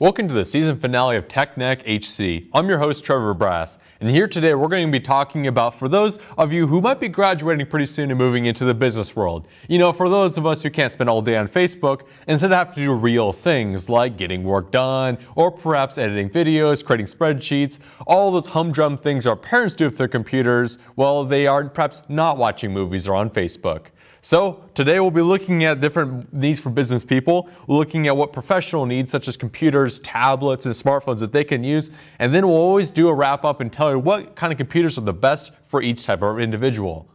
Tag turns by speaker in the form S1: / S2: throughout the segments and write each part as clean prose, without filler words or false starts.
S1: Welcome to the season finale of TechNeck HC. I'm your host, Trevor Brass, and here today we're going to be talking about, for those of you who might be graduating pretty soon and moving into the business world. You know, for those of us who can't spend all day on Facebook, instead have to do real things like getting work done, or perhaps editing videos, creating spreadsheets, all those humdrum things our parents do with their computers while they are perhaps not watching movies or on Facebook. So today we'll be looking at different needs for business people, looking at what professional needs such as computers, tablets, and smartphones that they can use, and then we'll always do a wrap up and tell you what kind of computers are the best for each type of individual.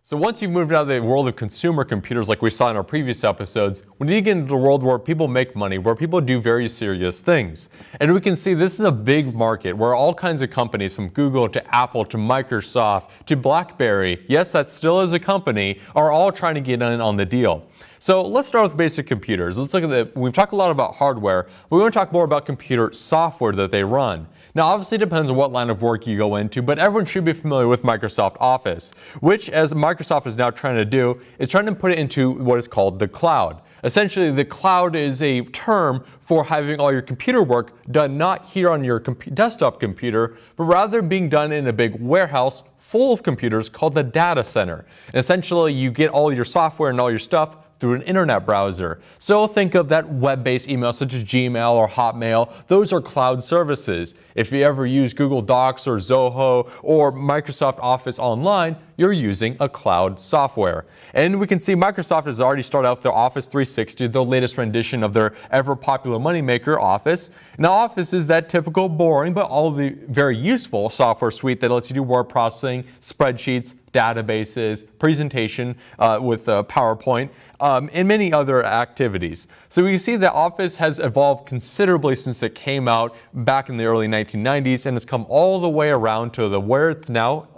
S1: So once you've moved out of the world of consumer computers like we saw in our previous episodes, we need to get into the world where people make money, where people do very serious things. And we can see this is a big market where all kinds of companies, from Google to Apple to Microsoft to BlackBerry, yes, that still is a company, are all trying to get in on the deal. So let's start with basic computers. Let's look at we've talked a lot about hardware, but we want to talk more about computer software that they run. Now, obviously, it depends on what line of work you go into, but everyone should be familiar with Microsoft Office, which, as Microsoft is now trying to do, is trying to put it into what is called the cloud. Essentially, the cloud is a term for having all your computer work done not here on your desktop computer, but rather being done in a big warehouse full of computers called the data center. And essentially, you get all your software and all your stuff through an internet browser. So think of that web-based email such as Gmail or Hotmail. Those are cloud services. If you ever use Google Docs or Zoho or Microsoft Office Online, you're using a cloud software. And we can see Microsoft has already started out with their Office 360, the latest rendition of their ever-popular moneymaker, Office. Now, Office is that typical boring but all the very useful software suite that lets you do word processing, spreadsheets, databases, presentation with PowerPoint, and many other activities. So we see that Office has evolved considerably since it came out back in the early 1990s, and has come all the way around to where it's now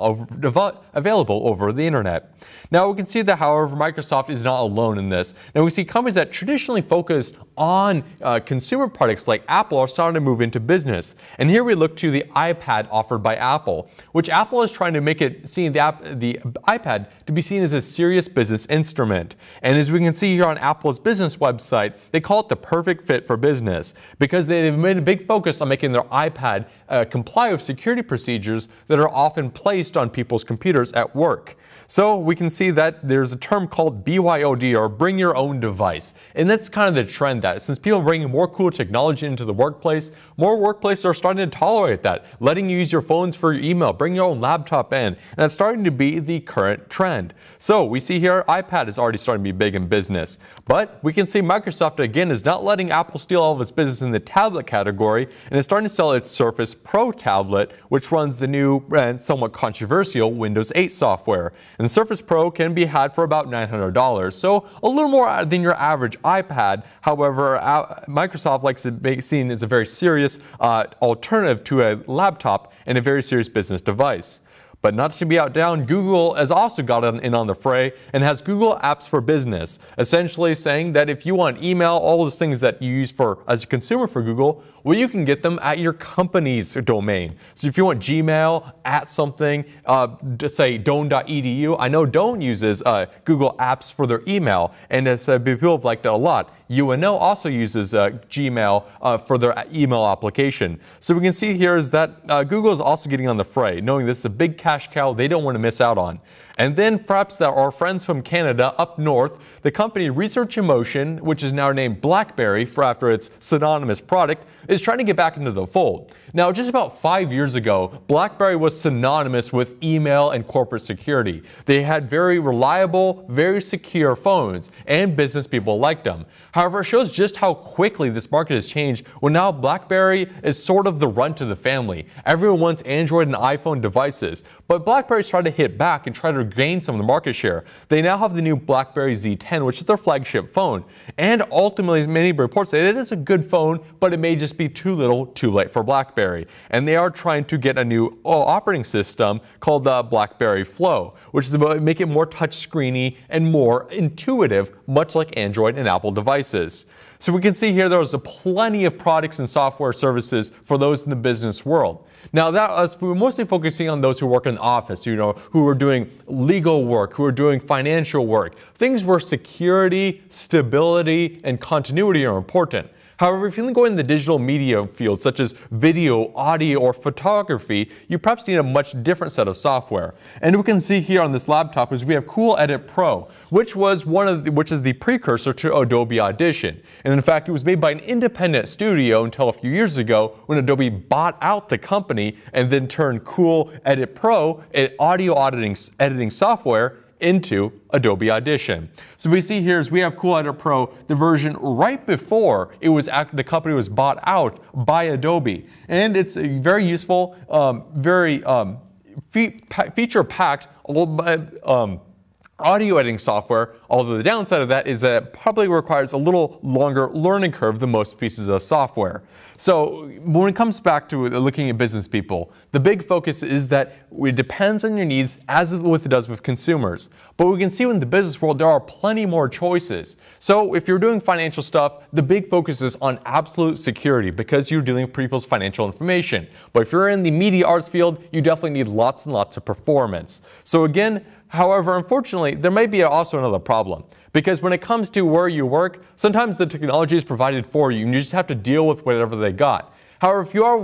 S1: available over the internet. Now we can see that, however, Microsoft is not alone in this. Now we see companies that traditionally focus on consumer products like Apple are starting to move into business. And here we look to the iPad offered by Apple, which Apple is trying to make it seem the iPad to be seen as a serious business instrument. And as we can see here on Apple's business website, they call it the perfect fit for business because they've made a big focus on making their iPad comply with security procedures that are often placed on people's computers at work. So we can see that there's a term called BYOD, or bring your own device. And that's kind of the trend that since people are bringing more cool technology into the workplace, more workplaces are starting to tolerate that, letting you use your phones for your email, bring your own laptop in. And that's starting to be the current trend. So we see here iPad is already starting to be big in business. But we can see Microsoft, again, is not letting Apple steal all of its business in the tablet category, and is starting to sell its Surface Pro tablet, which runs the new and somewhat controversial Windows 8 software. And the Surface Pro can be had for about $900, so a little more than your average iPad. However, Microsoft likes to be seen as a very serious alternative to a laptop and a very serious business device. But not to be outdone, Google has also got in on the fray and has Google Apps for Business, essentially saying that if you want email, all those things that you use as a consumer for Google, well, you can get them at your company's domain. So if you want Gmail at something, just say doan.edu. I know Doan uses Google Apps for their email, and people have liked that a lot. UNO also uses Gmail for their email application. So we can see here is that Google is also getting on the fray, knowing this is a big cash cow they don't want to miss out on. And then perhaps our friends from Canada up north, the company Research Emotion, which is now named BlackBerry after its synonymous product, is trying to get back into the fold. Now, just about 5 years ago, BlackBerry was synonymous with email and corporate security. They had very reliable, very secure phones, and business people liked them. However, it shows just how quickly this market has changed when now BlackBerry is sort of the runt of the family. Everyone wants Android and iPhone devices, but BlackBerry's trying to hit back and try to gain some of the market share. They now have the new BlackBerry Z10, which is their flagship phone. And ultimately, many reports say it is a good phone, but it may just be too little, too late for BlackBerry. And they are trying to get a new operating system called the BlackBerry Flow, which is about to make it more touchscreeny and more intuitive, much like Android and Apple devices. So we can see here there's plenty of products and software services for those in the business world. Now we're mostly focusing on those who work in the office, who are doing legal work, who are doing financial work, things where security, stability, and continuity are important. However, if you go in the digital media field, such as video, audio, or photography, you perhaps need a much different set of software. And we can see here on this laptop is we have Cool Edit Pro, which is the precursor to Adobe Audition. And in fact, it was made by an independent studio until a few years ago when Adobe bought out the company and then turned Cool Edit Pro, an audio editing software, into Adobe Audition. So we see here is we have Cool Edit Pro, the version right before the company was bought out by Adobe. And it's very useful, very feature-packed, audio editing software, although the downside of that is that it probably requires a little longer learning curve than most pieces of software. So when it comes back to looking at business people, the big focus is that it depends on your needs, as it does with consumers. But we can see in the business world there are plenty more choices. So if you're doing financial stuff, the big focus is on absolute security because you're dealing with people's financial information. But if you're in the media arts field, you definitely need lots and lots of performance. So again, however, unfortunately, there may be also another problem. Because when it comes to where you work, sometimes the technology is provided for you and you just have to deal with whatever they got. However, if you are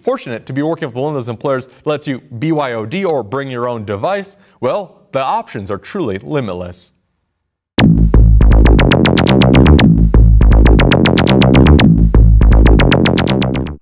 S1: fortunate to be working with one of those employers that lets you BYOD or bring your own device, well, the options are truly limitless.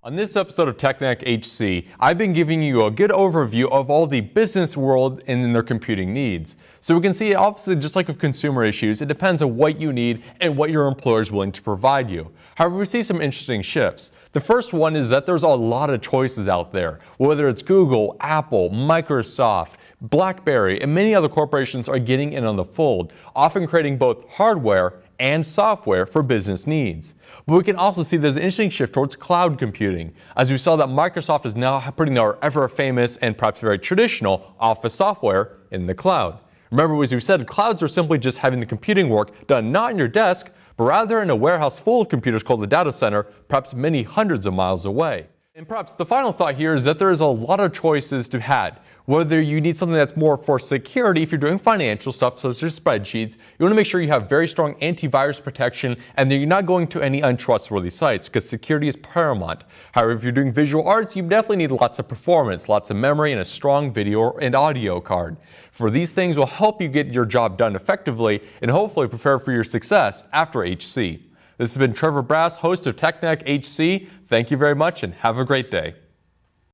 S1: On this episode of TechNeck HC, I've been giving you a good overview of all the business world and their computing needs. So we can see, obviously, just like with consumer issues, it depends on what you need and what your employer is willing to provide you. However, we see some interesting shifts. The first one is that there's a lot of choices out there, whether it's Google, Apple, Microsoft, BlackBerry, and many other corporations are getting in on the fold, often creating both hardware and software for business needs. But we can also see there's an interesting shift towards cloud computing, as we saw that Microsoft is now putting their ever famous and perhaps very traditional Office software in the cloud. Remember, as we said, clouds are simply just having the computing work done not on your desk, but rather in a warehouse full of computers called the data center, perhaps many hundreds of miles away. And perhaps the final thought here is that there is a lot of choices to have. Whether you need something that's more for security, if you're doing financial stuff such as spreadsheets, you want to make sure you have very strong antivirus protection and that you're not going to any untrustworthy sites because security is paramount. However, if you're doing visual arts, you definitely need lots of performance, lots of memory, and a strong video and audio card. For these things will help you get your job done effectively and hopefully prepare for your success after HC. This has been Trevor Brass, host of TechNeck HC. Thank you very much and have a great day.